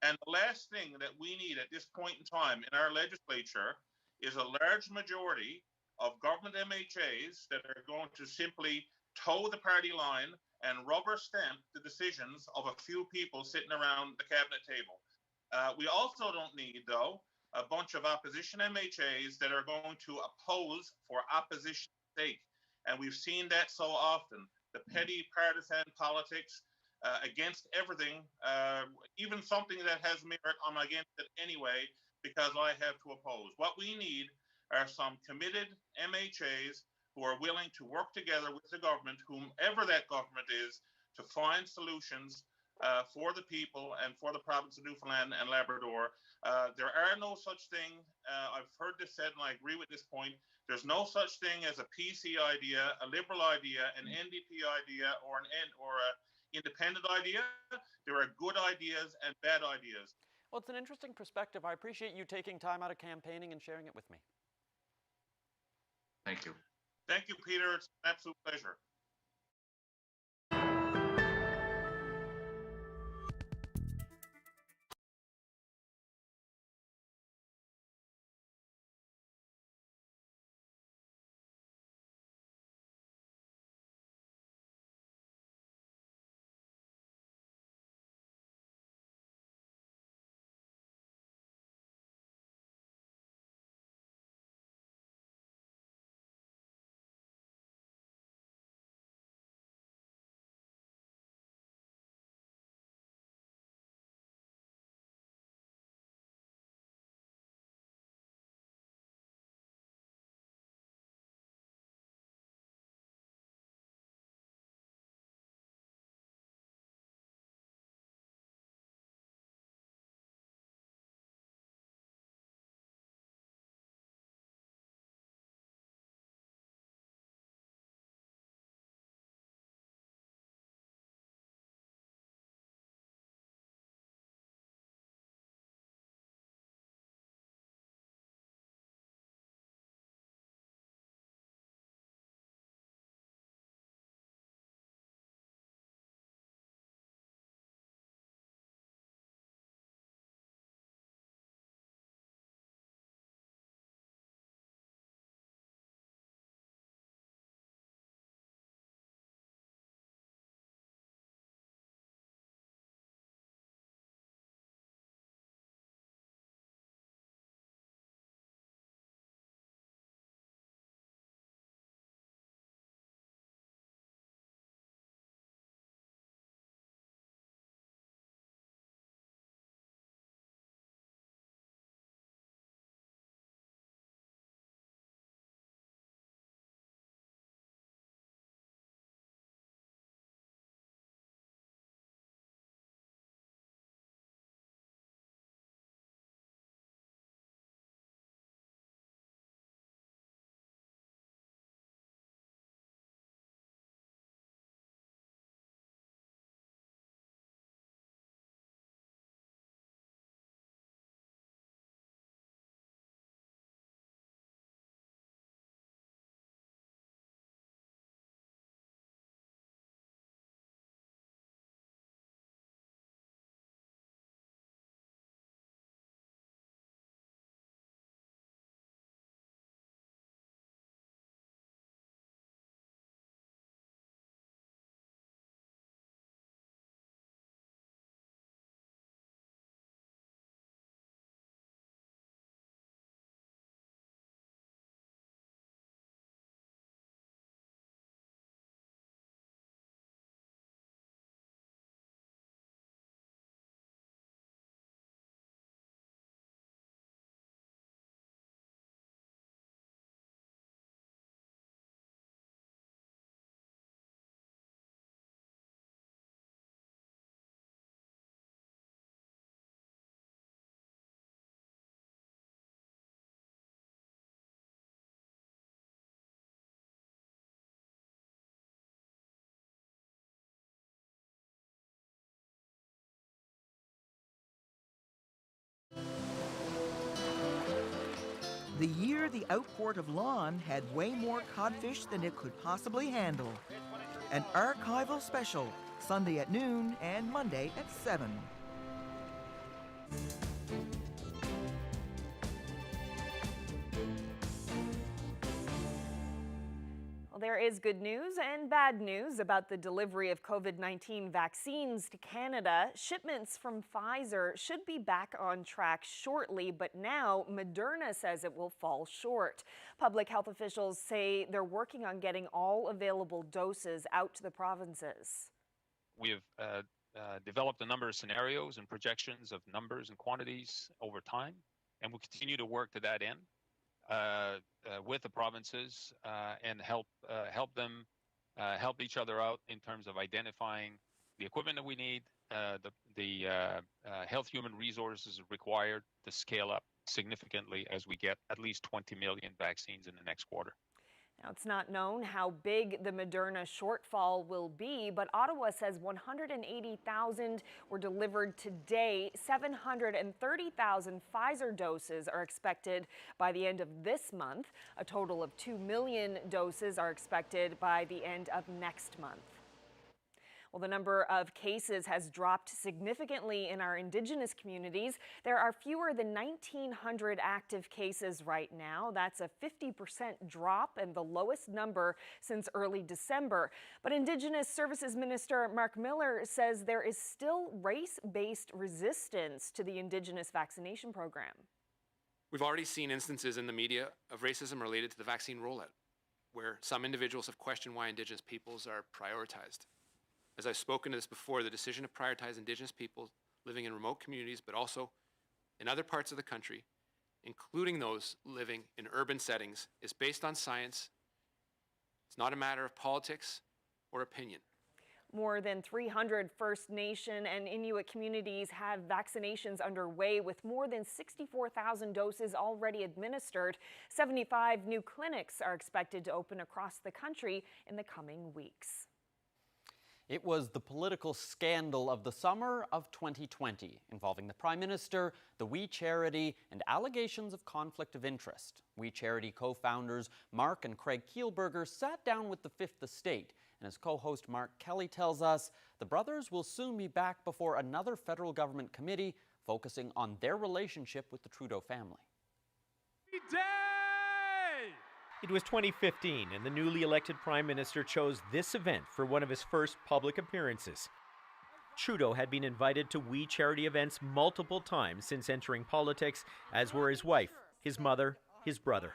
And the last thing that we need at this point in time in our legislature is a large majority of government MHAs that are going to simply toe the party line and rubber stamp the decisions of a few people sitting around the cabinet table. We also don't need, though, a bunch of opposition MHAs that are going to oppose for opposition's sake. And we've seen that so often. The petty partisan politics against everything, even something that has merit, I'm against it anyway because I have to oppose. What we need are some committed MHAs who are willing to work together with the government, whomever that government is, to find solutions for the people and for the province of Newfoundland and Labrador. There are no such thing, I've heard this said and I agree with this point, there's no such thing as a PC idea, a Liberal idea, an NDP idea, or an independent idea. There are good ideas and bad ideas. Well, it's an interesting perspective. I appreciate you taking time out of campaigning and sharing it with me. Thank you. Thank you, Peter. It's an absolute pleasure. the year the outport of Lon had way more codfish than it could possibly handle. An archival special, Sunday at noon and Monday at 7. There is good news and bad news about the delivery of COVID-19 vaccines to Canada. Shipments from Pfizer should be back on track shortly, but now Moderna says it will fall short. Public health officials say they're working on getting all available doses out to the provinces. We have developed a number of scenarios and projections of numbers and quantities over time, and we'll continue to work to that end. With the provinces and help them help each other out in terms of identifying the equipment that we need, the health human resources required to scale up significantly as we get at least 20 million vaccines in the next quarter. Now, it's not known how big the Moderna shortfall will be, but Ottawa says 180,000 were delivered today. 730,000 Pfizer doses are expected by the end of this month. A total of 2 million doses are expected by the end of next month. Well, the number of cases has dropped significantly in our Indigenous communities. There are fewer than 1,900 active cases right now. That's a 50% drop and the lowest number since early December. But Indigenous Services Minister Mark Miller says there is still race-based resistance to the Indigenous vaccination program. We've already seen instances in the media of racism related to the vaccine rollout, where some individuals have questioned why Indigenous peoples are prioritized. As I've spoken to this before, the decision to prioritize Indigenous peoples living in remote communities, but also in other parts of the country, including those living in urban settings, is based on science. It's not a matter of politics or opinion. More than 300 First Nation and Inuit communities have vaccinations underway, with more than 64,000 doses already administered. 75 new clinics are expected to open across the country in the coming weeks. It was the political scandal of the summer of 2020, involving the Prime Minister, the We Charity, and allegations of conflict of interest. We Charity co-founders Mark and Craig Kielburger sat down with the Fifth Estate, and as co-host Mark Kelly tells us, the brothers will soon be back before another federal government committee focusing on their relationship with the Trudeau family. It was 2015, and the newly elected Prime Minister chose this event for one of his first public appearances. Trudeau had been invited to We Charity events multiple times since entering politics, as were his wife, his mother, his brother.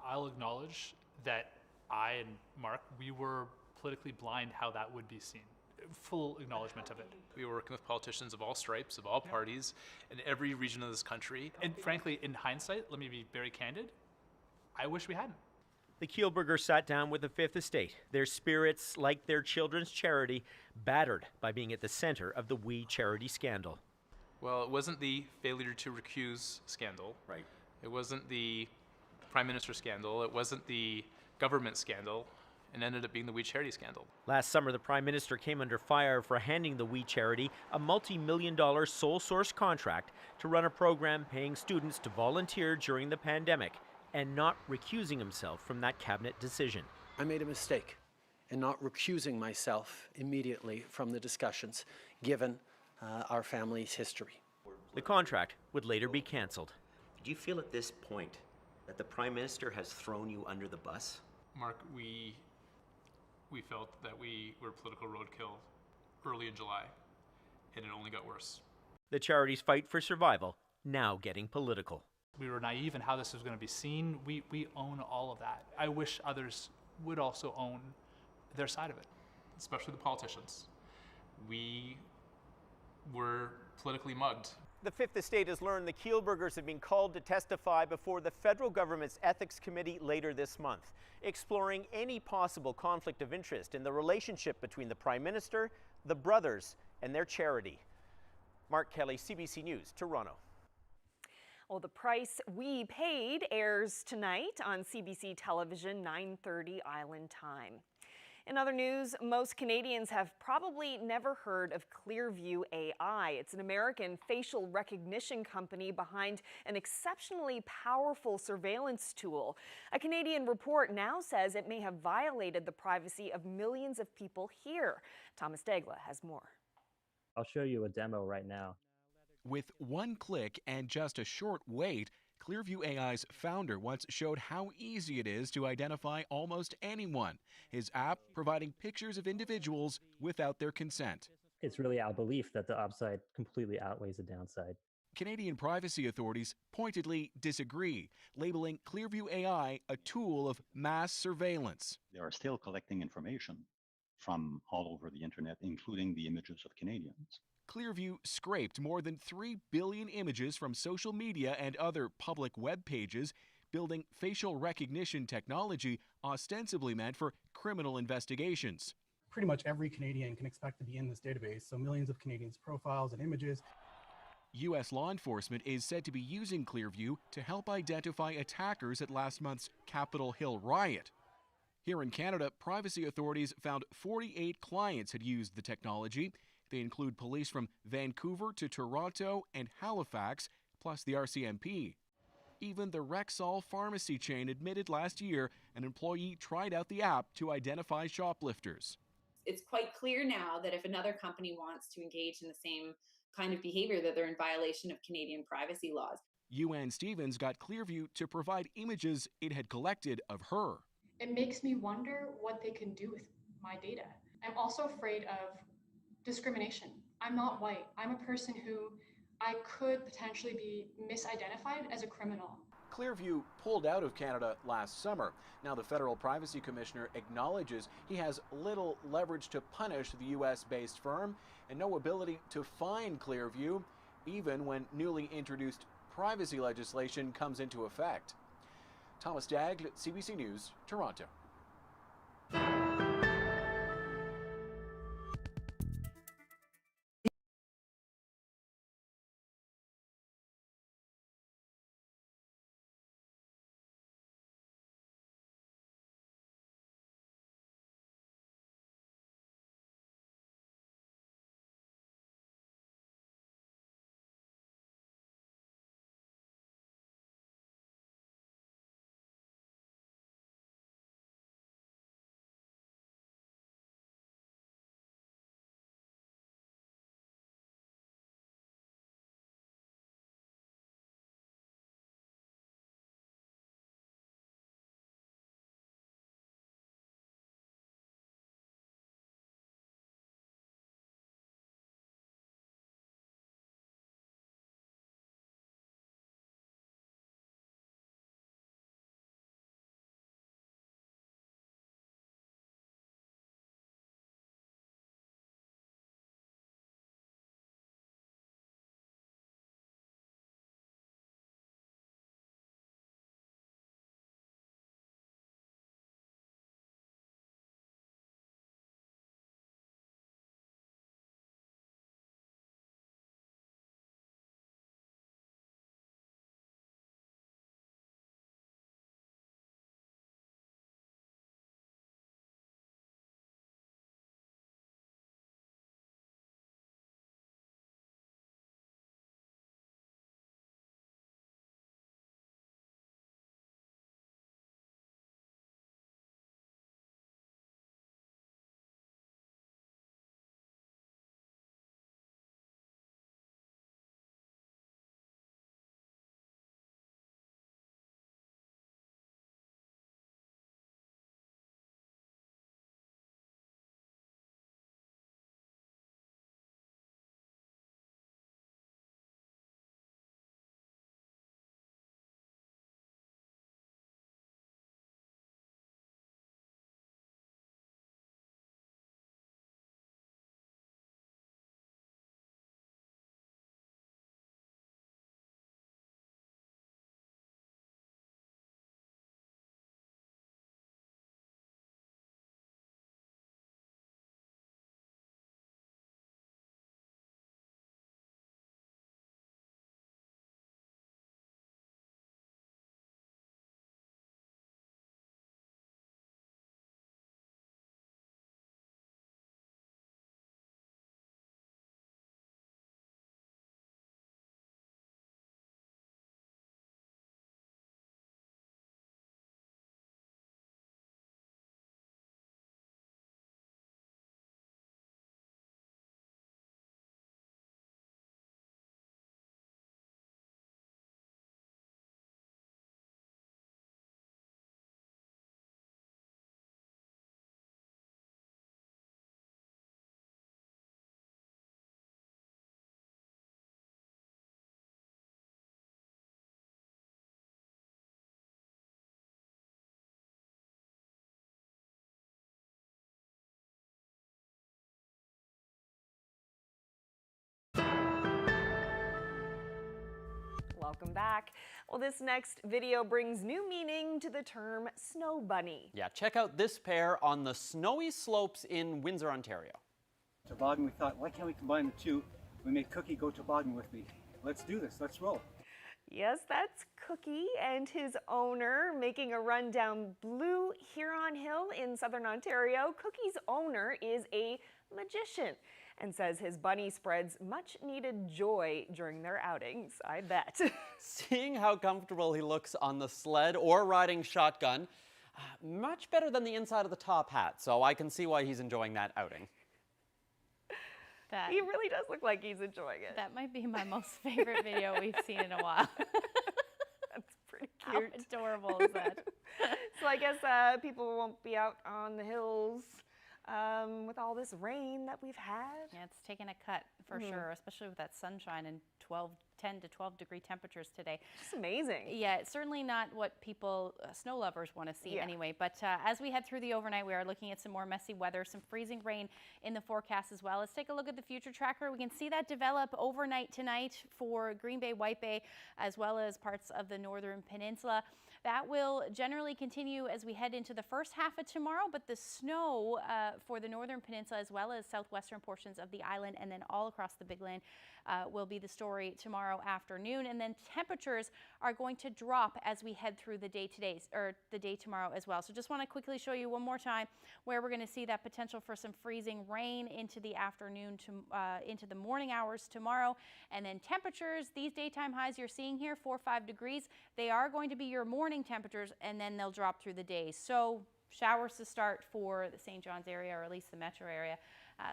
I'll acknowledge that I and Mark, we were politically blind how that would be seen. Full acknowledgement of it. We were working with politicians of all stripes, of all parties, in every region of this country. And frankly, in hindsight, let me be very candid, I wish we hadn't. The Kielburgers sat down with the Fifth Estate, their spirits, like their children's charity, battered by being at the center of the We Charity scandal. Well, it wasn't the failure to recuse scandal. Right. It wasn't the Prime Minister scandal. It wasn't the government scandal. It ended up being the We Charity scandal. Last summer, the Prime Minister came under fire for handing the We Charity a multi-million-dollar sole source contract to run a program paying students to volunteer during the pandemic, and not recusing himself from that cabinet decision. I made a mistake in not recusing myself immediately from the discussions, given our family's history. The contract would later be cancelled. Do you feel at this point that the Prime Minister has thrown you under the bus? Mark, we felt that we were political roadkill early in July, and it only got worse. The charity's fight for survival now getting political. We were naive in how this was going to be seen. We own all of that. I wish others would also own their side of it, especially the politicians. We were politically mugged. The Fifth Estate has learned the Kielburgers have been called to testify before the federal government's ethics committee later this month, exploring any possible conflict of interest in the relationship between the Prime Minister, the brothers, and their charity. Mark Kelly, CBC News, Toronto. Well, The Price We Paid airs tonight on CBC Television, 9:30 Island Time. In other news, most Canadians have probably never heard of Clearview AI. It's an American facial recognition company behind an exceptionally powerful surveillance tool. A Canadian report now says it may have violated the privacy of millions of people here. Thomas Dagla has more. I'll show you a demo right now. With one click and just a short wait, Clearview AI's founder once showed how easy it is to identify almost anyone. His app providing pictures of individuals without their consent. It's really our belief that the upside completely outweighs the downside. Canadian privacy authorities pointedly disagree, labeling Clearview AI a tool of mass surveillance. They are still collecting information from all over the internet, including the images of Canadians. Clearview scraped more than 3 billion images from social media and other public web pages, building facial recognition technology ostensibly meant for criminal investigations. Pretty much every Canadian can expect to be in this database, so millions of Canadians' profiles and images. U.S. law enforcement is said to be using Clearview to help identify attackers at last month's Capitol Hill riot. Here in Canada, privacy authorities found 48 clients had used the technology. They include police from Vancouver to Toronto and Halifax, plus the RCMP. Even the Rexall pharmacy chain admitted last year an employee tried out the app to identify shoplifters. It's quite clear now that if another company wants to engage in the same kind of behavior, that they're in violation of Canadian privacy laws. UN Stevens got Clearview to provide images it had collected of her. It makes me wonder what they can do with my data. I'm also afraid of discrimination. I'm not white. I'm a person who I could potentially be misidentified as a criminal. Clearview pulled out of Canada last summer. Now the federal privacy commissioner acknowledges he has little leverage to punish the U.S.-based firm and no ability to fine Clearview, even when newly introduced privacy legislation comes into effect. Thomas Dagg, CBC News, Toronto. Welcome back. Well, this next video brings new meaning to the term snow bunny. Yeah, check out this pair on the snowy slopes in Windsor, Ontario. Toboggan, we thought, why can't we combine the two? We made Cookie go toboggan with me. Let's do this, let's roll. Yes, that's Cookie and his owner making a run down Blue Huron Hill in southern Ontario. Cookie's owner is a magician and says his bunny spreads much needed joy during their outings. I bet. Seeing how comfortable he looks on the sled or riding shotgun, much better than the inside of the top hat, so I can see why he's enjoying that outing. He really does look like he's enjoying it. That might be my most favorite video we've seen in a while. That's pretty cute. How adorable is that? So I guess people won't be out on the hills with all this rain that we've had. Yeah, it's taken a cut for sure, especially with that sunshine and 10 to 12 degree temperatures today. It's amazing. Yeah, it's certainly not what people, snow lovers, want to see anyway. But as we head through the overnight, we are looking at some more messy weather, some freezing rain in the forecast as well. Let's take a look at the future tracker. We can see that develop overnight tonight for Green Bay, White Bay, as well as parts of the northern peninsula. That will generally continue as we head into the first half of tomorrow, but the snow for the northern peninsula as well as southwestern portions of the island and then all across the Big Land will be the story tomorrow afternoon. And then temperatures are going to drop as we head through the day tomorrow as well. So just want to quickly show you one more time where we're going to see that potential for some freezing rain into the afternoon to into the morning hours tomorrow. And then temperatures, these daytime highs you're seeing here, 4 or 5 degrees, they are going to be your morning temperatures, and then they'll drop through the day. So showers to start for the St. John's area, or at least the metro area.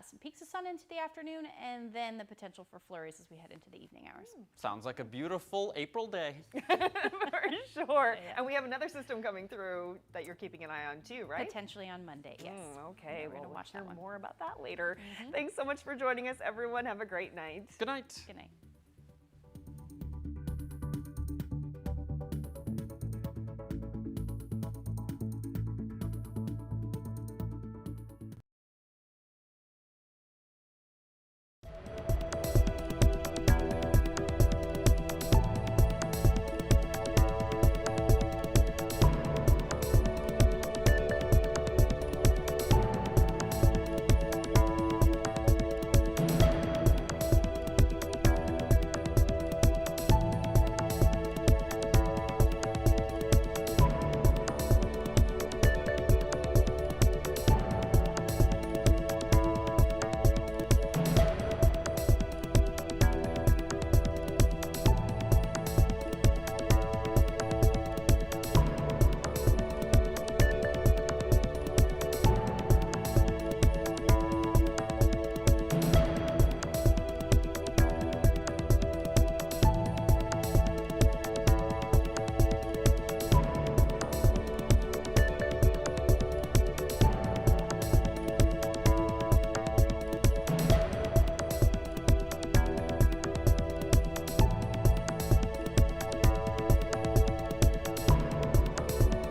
Some peaks of sun into the afternoon, and then the potential for flurries as we head into the evening hours. Sounds like a beautiful April day. For sure. Yeah. And we have another system coming through that you're keeping an eye on too, right? Potentially on Monday, yes. Okay, we're going to watch that one. More about that later. Thanks so much for joining us, everyone. Have a great night. Good night. Good night.